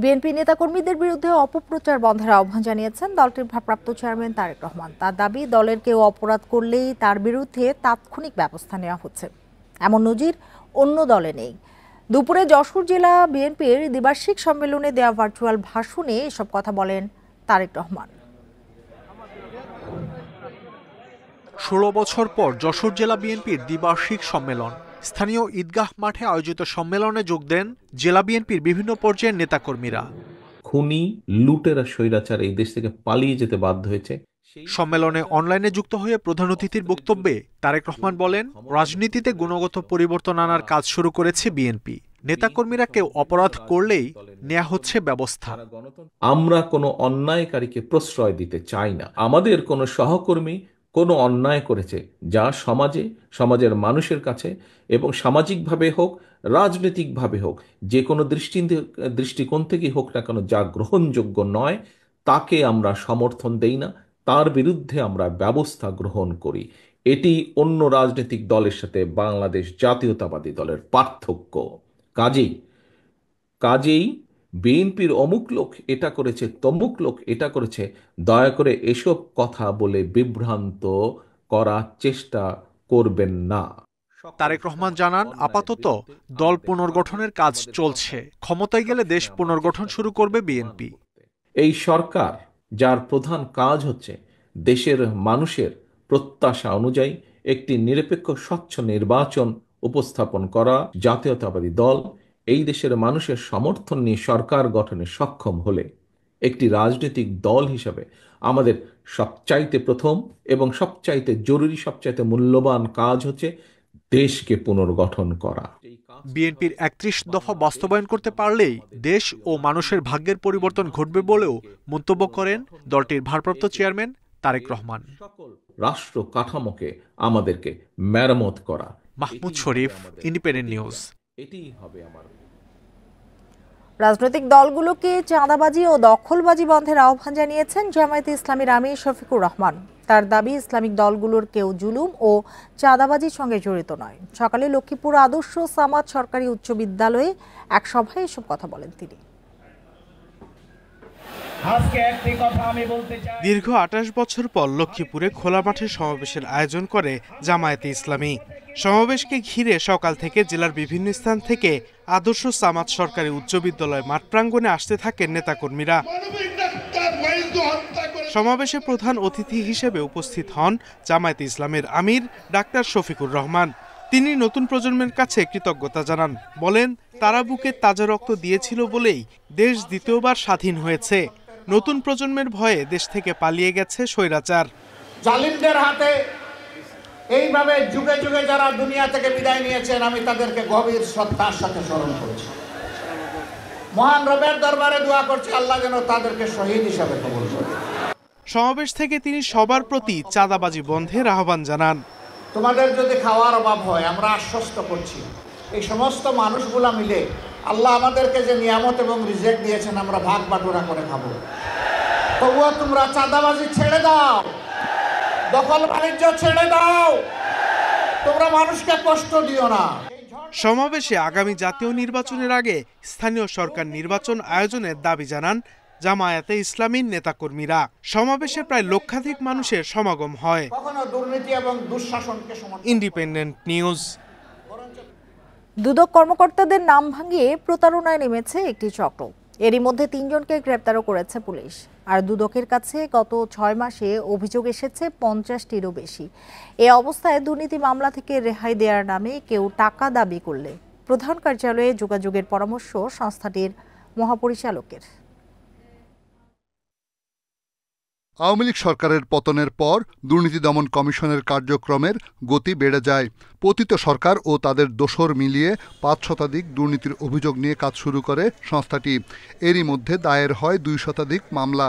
BNP নেতাকর্মীদের বিরুদ্ধে অপপ্রচার বন্ধের আহ্বান জানিয়েছেন দলটির ভারপ্রাপ্ত চেয়ারম্যান তারেক রহমান। তার দাবি, দলের কেউ অপরাধ করলেই তার বিরুদ্ধে তাৎক্ষণিক ব্যবস্থা নেওয়া হচ্ছে। এমন নজির অন্য দলে নেই। দুপুরে যশোর জেলা বিএনপির দ্বিবার্ষিক সম্মেলনে দেওয়া ভার্চুয়াল ভাষণে এসব কথা বলেন তারেক রহমান। ১৬ বছর পর যশোর জেলা বিএনপির দ্বিবার্ষিক সম্মেলন। স্থানীয় ঈদগাহ মাঠে আয়োজিত সম্মেলনে যোগ দেন জেলা বিএনপির বিভিন্ন পর্যায়ের নেতাকর্মীরা। খুনি, লুটেরা, স্বৈরাচার এই দেশ থেকে পালিয়ে যেতে বাধ্য হয়েছে। সম্মেলনে অনলাইনে যুক্ত হয়ে প্রধান অতিথির বক্তব্যে তারেক রহমান বলেন, রাজনীতিতে গুণগত পরিবর্তন আনার কাজ শুরু করেছে বিএনপি। নেতাকর্মীরা কেউ অপরাধ করলেই নেওয়া হচ্ছে ব্যবস্থা। আমরা কোনো অন্যায়কারীকে প্রশ্রয় দিতে চাই না। আমাদের কোনো সহকর্মী কোনো অন্যায় করেছে, যা সমাজের মানুষের কাছে এবং সামাজিকভাবে হোক, রাজনৈতিকভাবে হোক, যে কোনো দৃষ্টিকোণ থেকেই হোক না কেন, যা গ্রহণযোগ্য নয়, তাকে আমরা সমর্থন দেই না, তার বিরুদ্ধে আমরা ব্যবস্থা গ্রহণ করি। এটি অন্য রাজনৈতিক দলের সাথে বাংলাদেশ জাতীয়তাবাদী দলের পার্থক্য। কাজেই বিএনপির অমুক লোক এটা করেছে, তমুক লোক এটা করেছে, দয়া করে এসব কথা বলে বিভ্রান্ত করার চেষ্টা করবেন না। তারেক রহমান জানান, আপাতত দল পুনর্গঠনের কাজ চলছে। ক্ষমতায় গেলে দেশ পুনর্গঠন শুরু করবে বিএনপি। এই সরকার, যার প্রধান কাজ হচ্ছে দেশের মানুষের প্রত্যাশা অনুযায়ী একটি নিরপেক্ষ স্বচ্ছ নির্বাচন উপস্থাপন করা, জাতীয়তাবাদী দল এই দেশের মানুষের সমর্থন নিয়ে সরকার গঠনে সক্ষম হলে একটি রাজনৈতিক দল হিসাবে আমাদের সবচাইতে প্রথম এবং সবচাইতে জরুরি, সবচাইতে মূল্যবান কাজ হচ্ছে দেশকে পুনর্গঠন করা। বিএনপির ৩১ দফা বাস্তবায়ন করতে পারলেই দেশ ও মানুষের ভাগ্যের পরিবর্তন ঘটবে বলেও মন্তব্য করেন দলটির ভারপ্রাপ্ত চেয়ারম্যান তারেক রহমান। রাষ্ট্র কাঠামোকে আমাদেরকে মেরামত করা। মাহমুদ শরীফ, ইন্ডিপেন্ডেন্ট নিউজ। এটিই হবে আমার। রাজনৈতিক দলগুলোকে চাঁদাবাজি ও দখলবাজি বন্ধের আহ্বান জানিয়েছেন জামায়াতে ইসলামীর আমির শফিকুর রহমান। তার দাবি, ইসলামিক দলগুলোর কেউ জুলুম ও চাঁদাবাজির সঙ্গে জড়িত নয়। সকালে লক্ষ্মীপুর আদর্শ সামাদ সরকারি উচ্চ বিদ্যালয়ে এক সভায় এসব কথা বলেন তিনি। দীর্ঘ ২৮ বছর পর লক্ষ্মীপুরে খোলা মাঠে সমাবেশের আয়োজন করে জামায়াতে ইসলামী। সমাবেশকে ঘিরে সকাল থেকে জেলার বিভিন্ন স্থান থেকে আদর্শ সামাদ সরকারি উচ্চ বিদ্যালয় মাঠ প্রাঙ্গণে আসতে থাকেন নেতাকর্মীরা। সমাবেশে প্রধান অতিথি হিসেবে উপস্থিত হন জামায়াতে ইসলামের আমির ডাক্তার শফিকুর রহমান। তিনি নতুন প্রজন্মের কাছে কৃতজ্ঞতা জানান। বলেন, তারা বুকে তাজা রক্ত দিয়েছিল বলেই দেশ দ্বিতীয়বার স্বাধীন হয়েছে। নতুন প্রজন্মের ভয়ে দেশ থেকে পালিয়ে গেছে স্বৈরাচার। জালিমদের হাতে এইভাবে যুগে যুগে যারা দুনিয়া থেকে বিদায় নিয়েছেন, আমি তাদেরকে গভীর শ্রদ্ধার সাথে স্মরণ করছি। মহান রবের দরবারে দোয়া করছি, আল্লাহ যেন তাদেরকে শহীদ হিসাবে কবুল করে। সমাবেশ থেকে তিনি সবার প্রতি চাঁদাবাজি বন্ধের আহ্বান জানান। তোমাদের যদি খাওয়ার অভাব হয়, আমরা আশ্বস্ত করছি, এই সমস্ত মানুষগুলা মিলে আল্লাহ আমাদেরকে যে নিয়ামত এবং রিজেক দিয়েছেন, আমরা ভাগ বাটোয়ারা করে খাবো। তবুও তোমরা চাঁদাবাজি ছেড়ে দাও, দখল বাণিজ্য ছেড়ে দাও, তোমরা মানুষকে কষ্ট দিও না। সমাবেশে আগামী জাতীয় নির্বাচনের আগে স্থানীয় সরকার নির্বাচন আয়োজনের দাবি জানান জামায়াতে ইসলামীর নেতাকর্মীরা। সমাবেশে প্রায় লক্ষাধিক মানুষের সমাগম হয়। দুর্নীতি এবং দুঃশাসনকে ইন্ডিপেন্ডেন্ট নিউজ। দুদক কর্মকর্তাদের নাম ভাঙিয়ে প্রতারণায় নেমেছে একটি চক্র। এরই মধ্যে ৩ জনকে গ্রেপ্তারও করেছে পুলিশ। আর দুদকের কাছে গত ৬ মাসে অভিযোগ এসেছে ৫০টিরও বেশি। এ অবস্থায় দুর্নীতি মামলা থেকে রেহাই দেওয়ার নামে কেউ টাকা দাবি করলে প্রধান কার্যালয়ে যোগাযোগের পরামর্শ সংস্থাটির মহাপরিচালকের। আওয়ামী লীগ সরকারের পতনের পর দুর্নীতি দমন কমিশনের কার্যক্রমের গতি বেড়ে যায়। পতিত সরকার ও তাদের দোসর মিলিয়ে ৫ শতাধিক দুর্নীতির অভিযোগ নিয়ে কাজ শুরু করে সংস্থাটি। এরই মধ্যে দায়ের হয় ২ শতাধিক মামলা।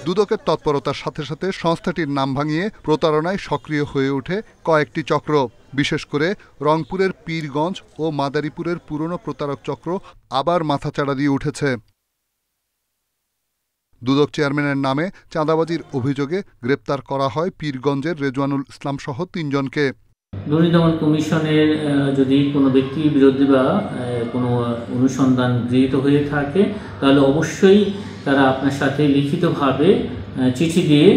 দুদকের তৎপরতার সাথে সাথে সংস্থাটির নাম ভাঙিয়ে প্রতারণায় সক্রিয় হয়ে ওঠে কয়েকটি চক্র। বিশেষ করে রংপুরের পীরগঞ্জ ও মাদারীপুরের পুরনো প্রতারক চক্র আবার মাথাচাড়া দিয়ে উঠেছে। দুদক চেয়ারম্যানের নামে চাঁদাবাজির অভিযোগে গ্রেপ্তার করা হয় পীরগঞ্জের রেজওয়ানুল ইসলাম সহ ৩ জনকে। দুর্নীতি দমন কমিশনের যদি কোনো ব্যক্তির বিরুদ্ধে বা কোনো অনুসন্ধান গৃহীত হয়ে থাকে তাহলে অবশ্যই তারা আপনার সাথে লিখিতভাবে চিঠি দিয়ে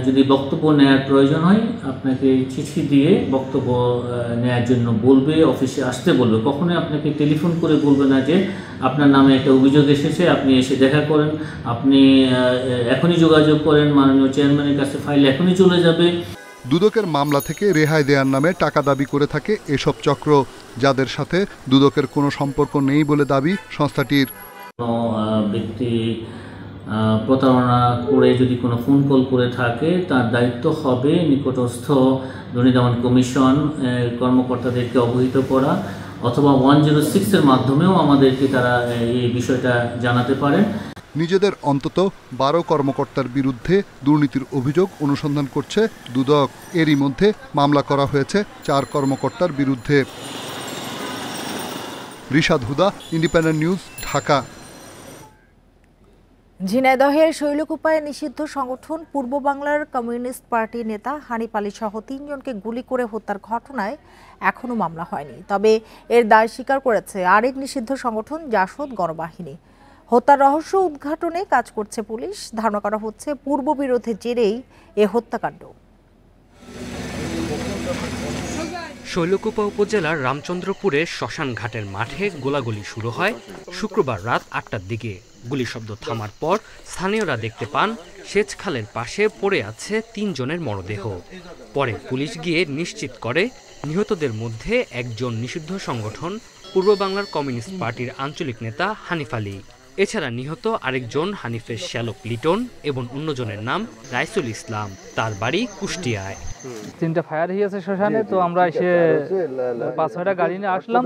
যদি বক্তব্য নেওয়ার প্রয়োজন হয় আপনাকে চিঠি দিয়ে বক্তব্য নেওয়ার জন্য বলবে, অফিসে আসতে বলবে। কখনোই আপনাকে টেলিফোন করে বলবে না যে আপনার নামে একটা অভিযোগ এসেছে, আপনি এসে দেখা করেন, আপনি এখনই যোগাযোগ করেন, মাননীয় চেয়ারম্যানের কাছে ফাইল এখনই চলে যাবে। দুদকের মামলা থেকে রেহাই দেওয়ার নামে টাকা দাবি করে থাকে এসব চক্র, যাদের সাথে দুদকের কোনো সম্পর্ক নেই বলে দাবি সংস্থাটির। কোনো ব্যক্তি প্রতারণা করে যদি কোনো ফোন কল করে থাকে তার দায়িত্ব হবে নিকটস্থ দুর্নীতি দমন কমিশন কর্মকর্তাদেরকে অবহিত করা, অথবা 106-এর মাধ্যমেও আমাদেরকে তারা এই বিষয়টা জানাতে পারেন। নিজেদের অন্তত 12 কর্মকর্তার বিরুদ্ধে দুর্নীতির অভিযোগ অনুসন্ধান করছে দুদক। এরই মধ্যে মামলা করা হয়েছে 4 কর্মকর্তার বিরুদ্ধে। রিশাদ হুদা, ইন্ডিপেন্ডেন্ট নিউজ, ঢাকা। ঝিনাইদহের শৈলকুপায় নিষিদ্ধ সংগঠন পূর্ব বাংলার কমিউনিস্ট পার্টির নেতা হানিফ আলী সহ 3 জনকে গুলি করে হত্যার ঘটনায় এখনো মামলা হয়নি। তবে এর দায় স্বীকার করেছে আরেক নিষিদ্ধ সংগঠন জাসদ গণবাহিনী। হত্যার রহস্য উদ্ঘাটনে কাজ করছে পুলিশ। ধারণা করা হচ্ছে পূর্ববিরোধের জেরেই এ হত্যাকাণ্ড। শৈলকুপা উপজেলার রামচন্দ্রপুরের শ্মশান ঘাটের মাঠে গোলাগুলি শুরু হয় শুক্রবার রাত 8টার দিকে। গুলি শব্দ থামার পর স্থানীয়রা দেখতে পান সেচ খালের পাশে পড়ে আছে 3 জনের মরদেহ। পরে পুলিশ গিয়ে নিশ্চিত করে নিহতদের মধ্যে একজন নিষিদ্ধ সংগঠন পূর্ব বাংলার কমিউনিস্ট পার্টির আঞ্চলিক নেতা হানিফ আলী। এছাড়া নিহত আরেকজন হানিফের শ্যালক লিটন এবং অন্যজনের নাম রাইসুল ইসলাম, তার বাড়ি কুষ্টিয়ায়। 3টা ফায়ার হয়েছে শ্মশানে, তো আমরা এসে 5-6টা গাড়ি নিয়ে আসলাম,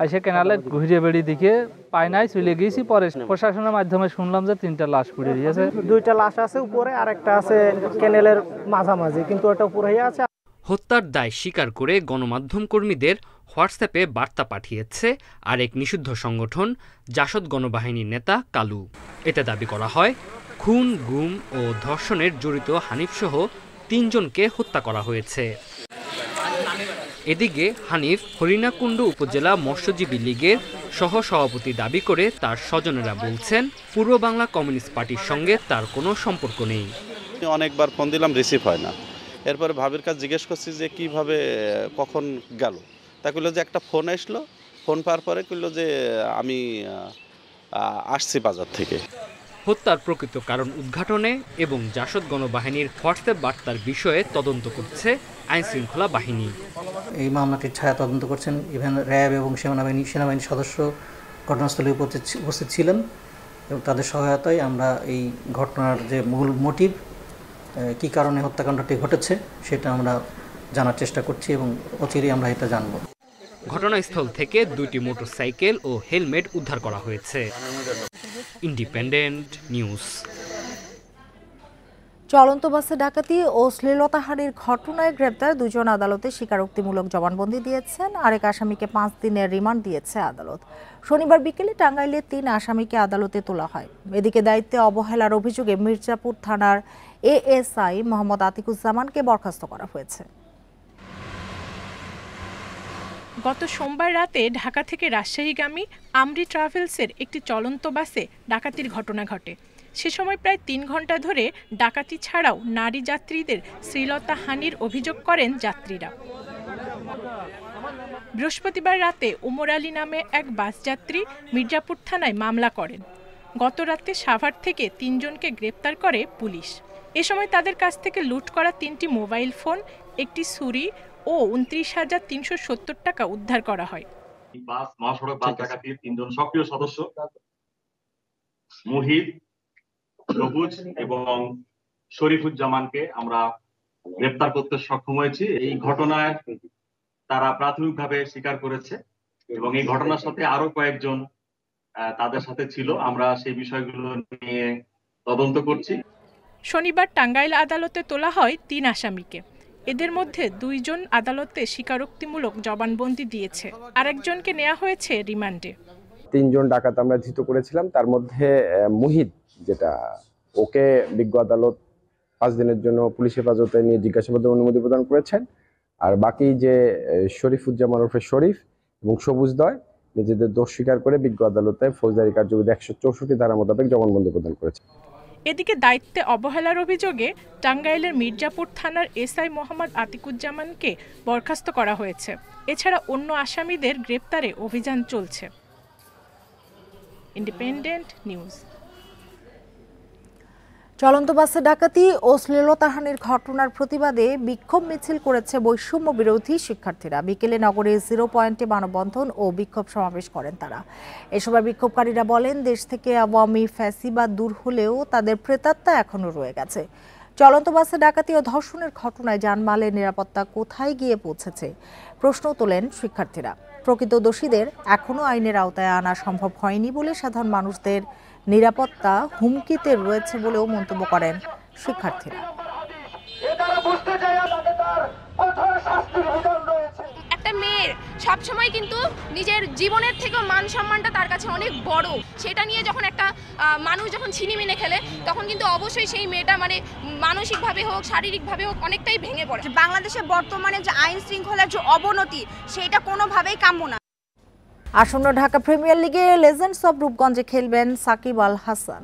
এসে কেনালে ঘুরিয়ে বেড়িয়ে দিকে পাই নাই, চলে গিয়েছি। পরে প্রশাসনের মাধ্যমে শুনলাম যে 3টা লাশ পড়ে গিয়েছে। 2টা লাশ আছে উপরে আর একটা আছে কেনেলের মাঝামাঝি, কিন্তু ওটা উপরে আছে। হত্যার দায় স্বীকার করে গণমাধ্যম কর্মীদের হোয়াটসঅ্যাপে বার্তা পাঠিয়েছে আরেক নিষিদ্ধ সংগঠন জাসদ গণবাহিনীর নেতা কালু। এতে দাবি করা হয় খুন, গুম ও ধর্ষণের জড়িত হানিফসহ 3 জনকে হত্যা করা হয়েছে। এদিকে হানিফ হরিণাকুণ্ড উপজেলা মৎস্যজীবী লীগের সহ-সভাপতি দাবি করে তার স্বজনেরা বলছেন পূর্ব বাংলা কমিউনিস্ট পার্টির সঙ্গে তার কোনো সম্পর্ক নেই। অনেকবার ফোন দিলাম, রিসিভ হয় না। এরপরে ভাবির কাছে জিজ্ঞেস করছি যে কিভাবে কখন গেল, তা কইল যে একটা ফোন আসলো, ফোন পাওয়ার পরে কইল যে আমি আসছি বাজার থেকে। হত্যার প্রকৃত কারণ উদ্ঘাটনে এবং জাসদ গণবাহিনীর হোয়াটসঅ্যাপ বার্তার বিষয়ে তদন্ত করছে আইনশৃঙ্খলা বাহিনী। এই মামলাটির ছায়া তদন্ত করছেন ইভেন র্যাব এবং সেনাবাহিনীর সদস্য ঘটনাস্থলে উপস্থিত ছিলেন এবং তাদের সহায়তায় আমরা এই ঘটনার যে মূল মোটিভ, কী কারণে হত্যাকাণ্ডটি ঘটেছে সেটা আমরা জানার চেষ্টা করছি এবং অচিরেই আমরা এটা জানব। ঘটনাস্থল থেকে 2টি মোটরসাইকেল ও হেলমেট উদ্ধার করা হয়েছে। Independent news. চলন্ত বাসে ডাকাতি ও শ্লীলতাহানির ঘটনায় গ্রেপ্তার 2 জন আদালতে স্বীকারোক্তিমূলক জবানবন্দি দিয়েছেন। আরেক আসামিকে 5 দিনের রিমান্ড দিয়েছে আদালত। শনিবার বিকেলে টাঙ্গাইলে 3 আসামিকে আদালতে তোলা হয়। এদিকে দায়িত্বে অবহেলার অভিযোগে মির্জাপুর থানার এএসআই মোহাম্মদ আতিকুজ্জামানকে বরখাস্ত করা হয়েছে। গত সোমবার রাতে ঢাকা থেকে রাজশাহীগামী আমরি ট্রাভেলসের একটি চলন্ত বাসে ডাকাতির ঘটনা ঘটে। সে সময় প্রায় 3 ঘন্টা ধরে ডাকাতি ছাড়াও নারী যাত্রীদের শ্লীলতাহানির অভিযোগ করেন যাত্রীরা। বৃহস্পতিবার রাতে ওমর আলী নামে এক বাস যাত্রী মির্জাপুর থানায় মামলা করেন। গত রাতে সাভার থেকে 3 জনকে গ্রেপ্তার করে পুলিশ। এ সময় তাদের কাছ থেকে লুট করা 3টি মোবাইল ফোন, একটি ছুরি ও 29,370 টাকা উদ্ধার করা হয়। বাস মহাসড়ক বাস ডাকাতির 3 জন সক্রিয় সদস্য মুহিত, সবুজ এবং শরীফুজ্জামানকে আমরা গ্রেপ্তার করতে সক্ষম হয়েছি। এই ঘটনায় তারা প্রাথমিকভাবে স্বীকার করেছে এবং এই ঘটনার সাথে আরো কয়েকজন তাদের সাথে ছিল। আমরা সেই বিষয়গুলো নিয়ে তদন্ত করছি। শনিবার টাঙ্গাইল আদালতে তোলা হয় 3 আসামিকে। এদের মধ্যে 2 জন আদালতে স্বীকারোক্তিমূলক জবানবন্দি দিয়েছে, আরেকজনকে নেওয়া হয়েছে রিমান্ডে। 3 জন ডাকাত আমরা ধৃত করেছিলাম, তার মধ্যে মুহিত, যেটা ওকে বিজ্ঞ আদালত 5 দিনের জন্য পুলিশ হেফাজতে নিয়ে জিজ্ঞাসাবাদের অনুমতি প্রদান করেছেন। আর বাকি যে শরীফুজ্জামান ওরফে শরীফ এবং সবুজদয় নিজেদের দোষ স্বীকার করে বিজ্ঞ আদালতে ফৌজদারি কার্যবিধি 164 ধারা মোতাবেক জবানবন্দি প্রদান করেছে। এদিকে দায়িত্বে অবহেলার অভিযোগে টাঙ্গাইলের মির্জাপুর থানার এসআই মোহাম্মদ আতিকুজ্জামানকে বরখাস্ত করা হয়েছে। এছাড়া অন্য আসামিদের গ্রেপ্তারে অভিযান চলছে। Independent news. চলন্ত বাসে ডাকাতি ও শ্লীলতাহানির ঘটনার প্রতিবাদে বিক্ষোভ মিছিল করেছে বৈষম্য বিরোধী শিক্ষার্থীরা। বিকেলে নগরের 0 পয়েন্টে মানববন্ধন ও বিক্ষোভ সমাবেশ করেন তারা। এ সময় বিক্ষোভকারীরা বলেন, দেশ থেকে আওয়ামী ফ্যাসিবাদ দূর হলেও তাদের প্রেতাত্মা এখনো রয়ে গেছে। চলন্ত বাসে ডাকাতি ও ধর্ষণের ঘটনায় জানমালের নিরাপত্তা কোথায় গিয়ে পৌঁছেছে প্রশ্ন তোলেন শিক্ষার্থীরা। প্রকৃত দোষীদের এখনো আইনের আওতায় আনা সম্ভব হয়নি বলে সাধারণ মানুষদের নিরাপত্তা হুমকিতে রয়েছে বলেও মন্তব্য করেন শিক্ষার্থীরা। একটা মেয়ের সবসময় কিন্তু নিজের জীবনের থেকেও মান সম্মানটা তার কাছে অনেক বড়। সেটা নিয়ে যখন একটা মানুষ যখন ছিনিমিনে খেলে তখন কিন্তু অবশ্যই সেই মেয়েটা মানে মানসিকভাবে হোক শারীরিকভাবে হোক অনেকটাই ভেঙে পড়ে। বাংলাদেশে বর্তমানে যে আইন শৃঙ্খলার যে অবনতি সেটা কোনোভাবেই কাম্য না। আসন্ন ঢাকা প্রিমিয়ার লিগে লেজেন্ডস অব রূপগঞ্জে খেলবেন সাকিব আল হাসান।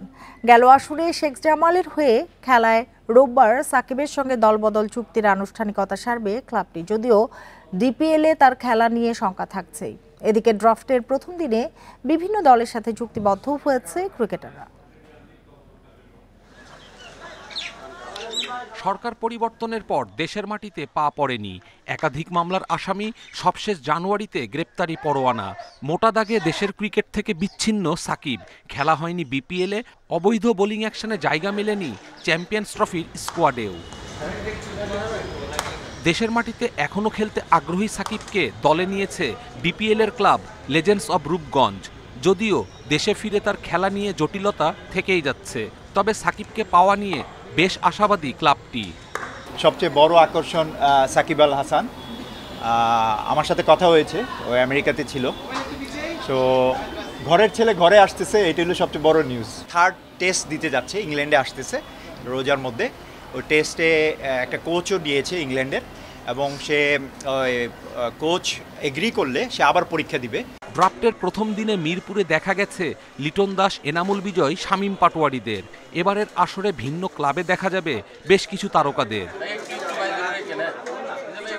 গেল আসরে শেখ জামালের হয়ে খেলায় রোববার সাকিবের সঙ্গে দলবদল চুক্তির আনুষ্ঠানিকতা সারবে ক্লাবটি, যদিও ডিপিএলে তার খেলা নিয়ে শঙ্কা থাকছেই। এদিকে ড্রাফটের প্রথম দিনে বিভিন্ন দলের সাথে চুক্তিবদ্ধ হয়েছে ক্রিকেটাররা। সরকার পরিবর্তনের পর দেশের মাটিতে পা পড়েনি। একাধিক মামলার আসামি, সবশেষ জানুয়ারিতে গ্রেপ্তারি পরোয়ানা। মোটা দাগে দেশের ক্রিকেট থেকে বিচ্ছিন্ন সাকিব। খেলা হয়নি বিপিএলে, অবৈধ বোলিং অ্যাকশনে জায়গা মেলেনি চ্যাম্পিয়ন্স ট্রফির স্কোয়াডেও। দেশের মাটিতে এখনও খেলতে আগ্রহী সাকিবকে দলে নিয়েছে বিপিএলের ক্লাব লেজেন্ডস অব রূপগঞ্জ। যদিও দেশে ফিরে তার খেলা নিয়ে জটিলতা থেকেই যাচ্ছে, তবে সাকিবকে পাওয়া নিয়ে বেশ আশাবাদী ক্লাবটি। সবচেয়ে বড় আকর্ষণ সাকিব আল হাসান। আমার সাথে কথা হয়েছে, ও আমেরিকাতে ছিল। সো ঘরের ছেলে ঘরে আসতেছে, এটা হলো সবচেয়ে বড় নিউজ। 3rd টেস্ট দিতে যাচ্ছে, ইংল্যান্ডে আসতেছে রোজার মধ্যে। ওই টেস্টে একটা কোচও দিয়েছে ইংল্যান্ডের, এবং সে কোচ এগ্রি করলে সে আবার পরীক্ষা দিবে। ড্রাফটের প্রথম দিনে মিরপুরে দেখা গেছে লিটন দাস, এনামুল বিজয়, শামীম পাটোয়ারিদের। এবারের আসরে ভিন্ন ক্লাবে দেখা যাবে বেশ কিছু তারকাদের।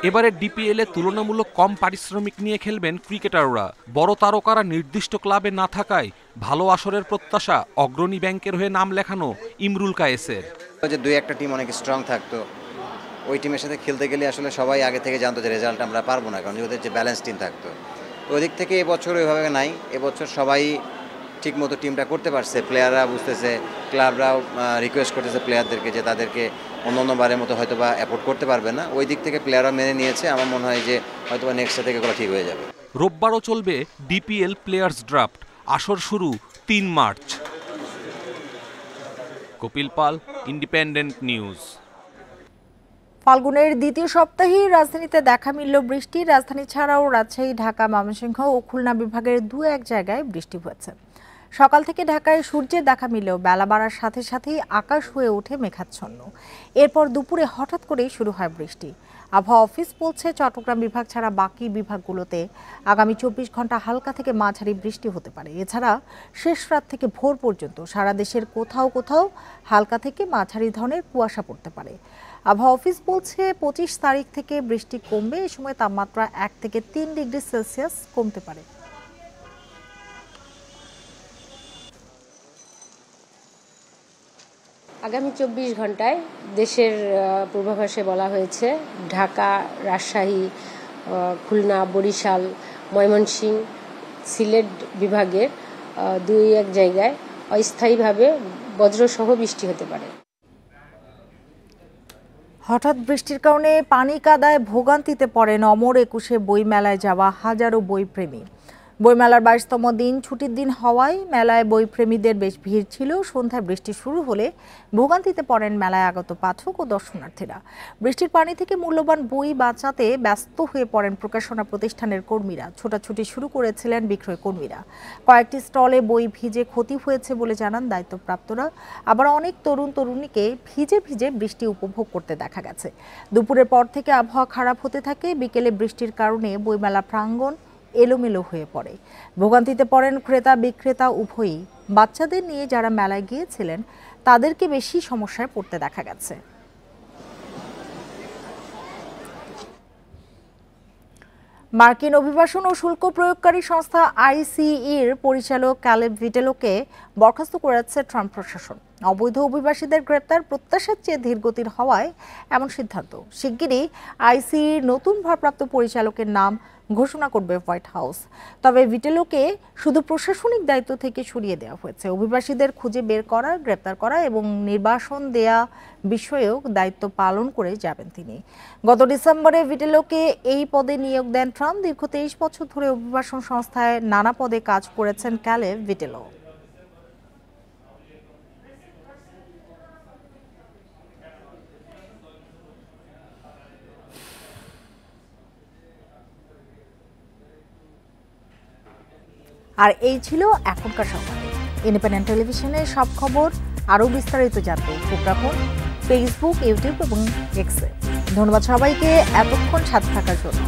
এবারে ডিপিএলে তুলনামূলক কম পারিশ্রমিক নিয়ে খেলবেন ক্রিকেটাররা। বড় তারকারা নির্দিষ্ট ক্লাবে না থাকায় ভালো আসরের প্রত্যাশা অগ্রণী ব্যাংকের হয়ে নাম লেখানো ইমরুল কায়েসের। যে 2-1টা টিম অনেক স্ট্রং থাকতো, ওই টিমের সাথে খেলতে গেলে আসলে সবাই আগে থেকে জানতো যে রেজাল্ট আমরা পারবো না, কারণ ওদের যে ব্যালেন্স টিম থাকতো। ওই দিক থেকে এবছর ওইভাবে নাই। এবছর সবাই ঠিকমতো টিমটা করতে পারছে, প্লেয়াররা বুঝতেছে, ক্লাবরাও রিকোয়েস্ট করতেছে প্লেয়ারদেরকে যে তাদেরকে অন্য বারের মতো হয়তো বা অ্যাপোর্ট করতে পারবে না। ওই দিক থেকে প্লেয়াররা মেনে নিয়েছে। আমার মনে হয় যে হয়তো বা নেক্সট থেকে এগুলো ঠিক হয়ে যাবে। রোববারও চলবে ডিপিএল প্লেয়ার্স ড্রাফট। আসর শুরু 3 মার্চ। কপিল পাল, ইন্ডিপেন্ডেন্ট নিউজ। ফাল্গুনের দ্বিতীয় সপ্তাহে রাজধানীতে দেখা মিলল বৃষ্টি। রাজধানী ছাড়াও রাজশাহী, ঢাকা, ময়মনসিংহ ও খুলনা বিভাগের 2-1 জায়গায় বৃষ্টি হয়েছে। সকাল থেকে ঢাকায় সূর্যের দেখা মিললেও বেলা বাড়ার সাথে সাথেই আকাশ হয়ে ওঠে মেঘাচ্ছন্ন। এরপর দুপুরে হঠাৎ করেই শুরু হয় বৃষ্টি। আবহাওয়া অফিস বলছে, চট্টগ্রাম বিভাগ ছাড়া বাকি বিভাগগুলোতে আগামী 24 ঘন্টা হালকা থেকে মাঝারি বৃষ্টি হতে পারে। এছাড়া শেষ রাত থেকে ভোর পর্যন্ত সারা দেশের কোথাও কোথাও হালকা থেকে মাঝারি ধরনের কুয়াশা পড়তে পারে। আবহাওয়া অফিস বলছে, 25 তারিখ থেকে বৃষ্টি কমবে। এ সময় তাপমাত্রা 1 থেকে 3 ডিগ্রি সেলসিয়াস কমতে পারে। আগামী 24 ঘন্টায় দেশের পূর্বাভাসে বলা হয়েছে ঢাকা, রাজশাহী, খুলনা, বরিশাল, ময়মনসিংহ, সিলেট বিভাগের 2-1 জায়গায় অস্থায়ীভাবে বজ্রসহ বৃষ্টি হতে পারে। হঠাৎ বৃষ্টির কারণে পানি কাদায় ভোগান্তিতে পড়েন অমর 21 বই মেলায় যাওয়া হাজারো বই প্রেমী। বইমেলার 22তম দিন ছুটির দিন হওয়ায় মেলায় বইপ্রেমীদের বেশ ভিড় ছিল। সন্ধ্যায় বৃষ্টি শুরু হলে ভোগান্তিতে পড়েন মেলায় আগত পাঠক ও দর্শনার্থীরা। বৃষ্টির পানি থেকে মূল্যবান বই বাঁচাতে ব্যস্ত হয়ে পড়েন প্রকাশনা প্রতিষ্ঠানের কর্মীরা। ছোটাছুটি শুরু করেছিলেন বিক্রয় কর্মীরা। কয়েকটি স্টলে বই ভিজে ক্ষতি হয়েছে বলে জানান দায়িত্বপ্রাপ্তরা। আবার অনেক তরুণ তরুণীকে ভিজে ভিজে বৃষ্টি উপভোগ করতে দেখা গেছে। দুপুরের পর থেকে আবহাওয়া খারাপ হতে থাকে। বিকেলে বৃষ্টির কারণে বইমেলা প্রাঙ্গণ এলোমেলো হয়ে পড়ে। ভোগান্তিতে পড়েন ক্রেতা বিক্রেতা উভয়ই। বাচ্চাদের নিয়ে যারা মেলায় গিয়েছিলেন তাদেরকে বেশি সমস্যায় পড়তে দেখা গেছে। মার্কিন অভিবাসন ও শুল্ক প্রয়োগকারী সংস্থা আইসিইর পরিচালক ক্যালেব ভিটেলোকে বরখাস্ত করেছে ট্রাম্প প্রশাসন। অবৈধ অভিবাসীদের গ্রেপ্তার প্রত্যাশার চেয়ে ধীরগতির হওয়ায় এমন সিদ্ধান্ত। শিগগিরই আইসিইর নতুন ভারপ্রাপ্ত পরিচালকের নাম ঘোষণা করবে হোয়াইট হাউস। তবে ভিটেলোকে শুধু প্রশাসনিক দায়িত্ব থেকে সরিয়ে দেওয়া হয়েছে। অভিবাসীদের খুঁজে বের করা, গ্রেপ্তার করা এবং নির্বাসন দেয়া বিষয়েও দায়িত্ব পালন করে যাবেন তিনি। গত ডিসেম্বরে ভিটেলোকে এই পদে নিয়োগ দেন ট্রাম্প। দীর্ঘ 23 বছর ধরে অভিবাসন সংস্থায় নানা পদে কাজ করেছেন ক্যালেব ভিটেলো। আর এই ছিল এখনকার সংবাদ। ইন্ডিপেন্ডেন্ট টেলিভিশনের সব খবর আরও বিস্তারিত জানতে চোখ রাখুন ফেসবুক, ইউটিউব এবং এক্সে। ধন্যবাদ সবাইকে এতক্ষণ সাথে থাকার জন্য।